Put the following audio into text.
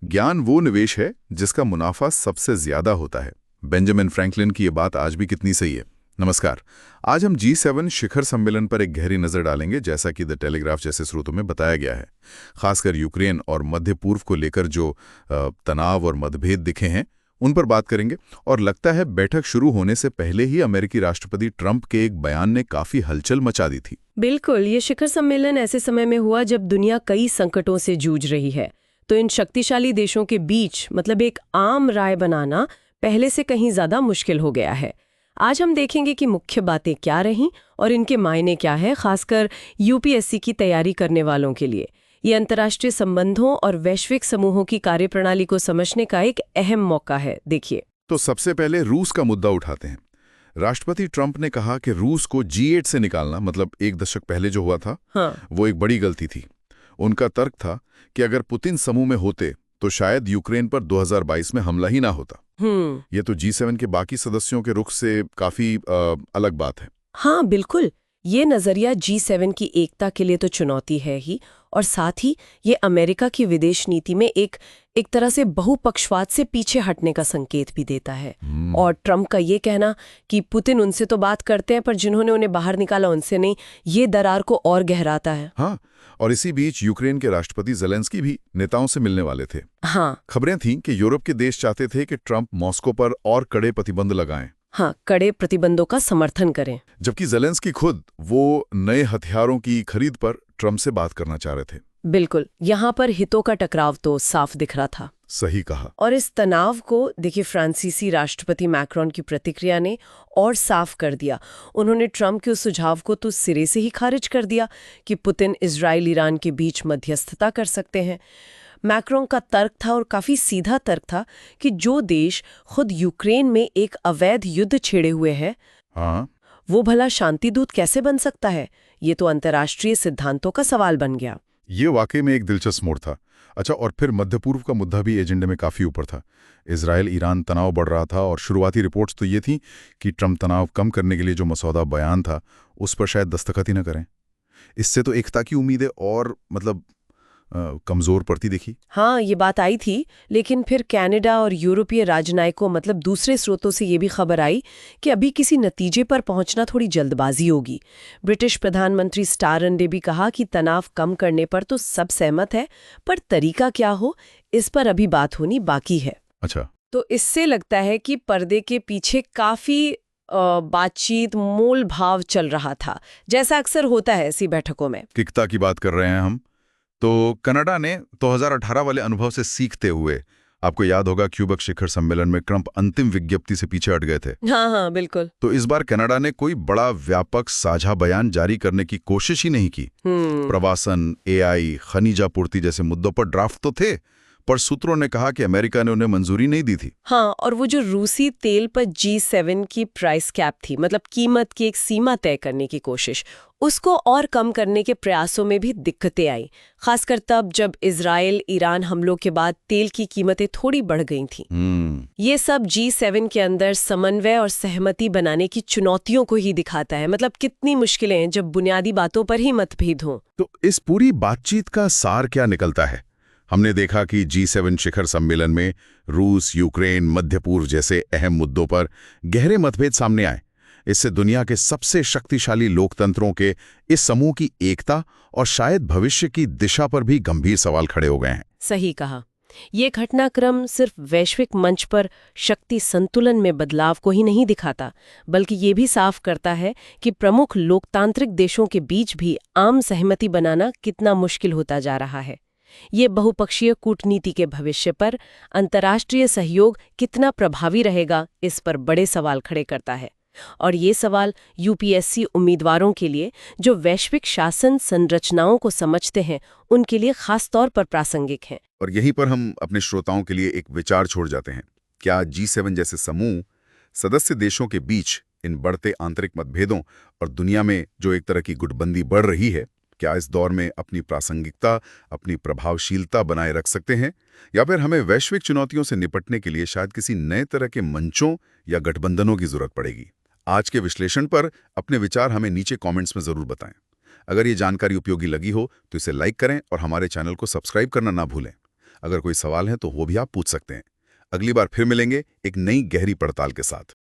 ज्ञान वो निवेश है जिसका मुनाफा सबसे ज्यादा होता है। बेंजामिन फ्रैंकलिन की ये बात आज भी कितनी सही है। नमस्कार। आज हम G7 शिखर सम्मेलन पर एक गहरी नजर डालेंगे, जैसा कि द टेलीग्राफ जैसे स्रोतों में बताया गया है। खासकर यूक्रेन और मध्य पूर्व को लेकर जो तनाव और मतभेद दिखे हैं उन पर बात करेंगे। और लगता है बैठक शुरू होने से पहले ही अमेरिकी राष्ट्रपति ट्रंप के एक बयान ने काफी हलचल मचा दी थी। बिल्कुल, ये शिखर सम्मेलन ऐसे समय में हुआ जब दुनिया कई संकटों से जूझ रही है। तो इन शक्तिशाली देशों के बीच एक आम राय बनाना पहले से कहीं ज्यादा मुश्किल हो गया है। आज हम देखेंगे कि मुख्य बातें क्या रहीं और इनके मायने क्या है, खासकर यूपीएससी की तैयारी करने वालों के लिए। ये अंतर्राष्ट्रीय संबंधों और वैश्विक समूहों की कार्यप्रणाली को समझने का एक अहम मौका है। देखिए, तो सबसे पहले रूस का मुद्दा उठाते हैं। राष्ट्रपति ट्रंप ने कहा कि रूस को G8 से निकालना, मतलब एक दशक पहले जो हुआ था, वो एक बड़ी गलती थी। उनका तर्क था कि अगर पुतिन समूह में होते तो शायद यूक्रेन पर 2022 में हमला ही ना होता। ये तो G7 के बाकी सदस्यों के रुख से काफी अलग बात है। हाँ बिल्कुल, ये नजरिया G7 की एकता के लिए तो चुनौती है ही, और साथ ही ये अमेरिका की विदेश नीति में एक तरह से बहुपक्षवाद से पीछे हटने का संकेत भी देता है। और ट्रंप का ये कहना कि पुतिन उनसे तो बात करते हैं पर जिन्होंने उन्हें बाहर निकाला उनसे नहीं, ये दरार को और गहराता है। हाँ, और इसी बीच यूक्रेन के राष्ट्रपति ज़ेलेंस्की भी नेताओं से मिलने वाले थे। हाँ, खबरें थीं कि यूरोप के देश चाहते थे कि ट्रंप मॉस्को पर और कड़े प्रतिबंध लगाएं। हाँ, कड़े प्रतिबंधों का समर्थन करें। जबकि ज़ेलेंस्की खुद वो नए हथियारों की खरीद पर ट्रंप से बात करना चाह रहे थे। बिल्कुल, यहाँ पर हितों का टकराव तो साफ दिख रहा था। सही कहा। और इस तनाव को देखिए, फ्रांसीसी राष्ट्रपति मैक्रोन की प्रतिक्रिया ने और साफ कर दिया। उन्होंने ट्रंप के उस सुझाव को तो सिरे से ही खारिज कर दिया कि पुतिन इजराइल ईरान के बीच मध्यस्थता कर सकते हैं। मैक्रोन का तर्क था, और काफी सीधा तर्क था, कि जो देश खुद यूक्रेन में एक अवैध युद्ध छेड़े हुए है, वो भला शांति दूत कैसे बन सकता है। ये तो अंतर्राष्ट्रीय सिद्धांतों का सवाल बन गया। ये वाकई में एक दिलचस्प मोड़ था। अच्छा, और फिर मध्य पूर्व का मुद्दा भी एजेंडे में काफी ऊपर था। इजराइल ईरान तनाव बढ़ रहा था, और शुरुआती रिपोर्ट्स तो ये थी कि ट्रंप तनाव कम करने के लिए जो मसौदा बयान था उस पर शायद दस्तखत ही न करें। इससे तो एकता की उम्मीदें और कमजोर पड़ती देखी। हाँ, ये बात आई थी, लेकिन फिर कनाडा और यूरोपीय राजनयिकों दूसरे स्रोतों से ये भी खबर आई कि अभी किसी नतीजे पर पहुंचना थोड़ी जल्दबाजी होगी। ब्रिटिश प्रधानमंत्री स्टारन ने भी कहा कि तनाव कम करने पर तो सब सहमत है, पर तरीका क्या हो इस पर अभी बात होनी बाकी है। अच्छा, तो इससे लगता है कि पर्दे के पीछे काफी बातचीत, मोल भाव चल रहा था, जैसा अक्सर होता है ऐसी बैठकों में। एकता की बात कर रहे हैं हम। तो कनाडा ने 2018 वाले अनुभव से सीखते हुए, आपको याद होगा क्यूबेक शिखर सम्मेलन में ट्रंप अंतिम विज्ञप्ति से पीछे हट गए थे। हाँ, बिल्कुल। तो इस बार कनाडा ने कोई बड़ा व्यापक साझा बयान जारी करने की कोशिश ही नहीं की। प्रवासन, AI, खनिज आपूर्ति जैसे मुद्दों पर ड्राफ्ट तो थे, पर सूत्रों ने कहा कि अमेरिका ने उन्हें मंजूरी नहीं दी थी। हाँ, और वो जो रूसी तेल पर G7 की प्राइस कैप थी, कीमत की एक सीमा तय करने की कोशिश, उसको और कम करने के प्रयासों में भी दिक्कतें आई, खासकर तब जब इजराइल ईरान हमलों के बाद तेल की कीमतें थोड़ी बढ़ गई थीं। ये सब G7 के अंदर समन्वय और सहमति बनाने की चुनौतियों को ही दिखाता है। कितनी मुश्किलें हैं जब बुनियादी बातों पर ही मतभेद हों। तो इस पूरी बातचीत का सार क्या निकलता है? हमने देखा कि G7 शिखर सम्मेलन में रूस, यूक्रेन, मध्य पूर्व जैसे अहम मुद्दों पर गहरे मतभेद सामने आए। इससे दुनिया के सबसे शक्तिशाली लोकतंत्रों के इस समूह की एकता और शायद भविष्य की दिशा पर भी गंभीर सवाल खड़े हो गए हैं। सही कहा। ये घटनाक्रम सिर्फ वैश्विक मंच पर शक्ति संतुलन में बदलाव को ही नहीं दिखाता, बल्कि ये भी साफ करता है कि प्रमुख लोकतांत्रिक देशों के बीच भी आम सहमति बनाना कितना मुश्किल होता जा रहा है। ये बहुपक्षीय कूटनीति के भविष्य पर अंतर्राष्ट्रीय सहयोग कितना प्रभावी रहेगा, इस पर बड़े सवाल खड़े करता है। और ये सवाल यूपीएससी उम्मीदवारों के लिए, जो वैश्विक शासन संरचनाओं को समझते हैं, उनके लिए खास तौर पर प्रासंगिक हैं। और यहीं पर हम अपने श्रोताओं के लिए एक विचार छोड़ जाते हैं। क्या G7 जैसे समूह सदस्य देशों के बीच इन बढ़ते आंतरिक मतभेदों और दुनिया में जो एक तरह की गुटबंदी बढ़ रही है, क्या इस दौर में अपनी प्रासंगिकता, अपनी प्रभावशीलता बनाए रख सकते हैं, या फिर हमें वैश्विक चुनौतियों से निपटने के लिए शायद किसी नए तरह के मंचों या गठबंधनों की जरूरत पड़ेगी? आज के विश्लेषण पर अपने विचार हमें नीचे कमेंट्स में जरूर बताएं। अगर ये जानकारी उपयोगी लगी हो तो इसे लाइक करें और हमारे चैनल को सब्सक्राइब करना ना भूलें। अगर कोई सवाल है तो वो भी आप पूछ सकते हैं। अगली बार फिर मिलेंगे एक नई गहरी पड़ताल के साथ।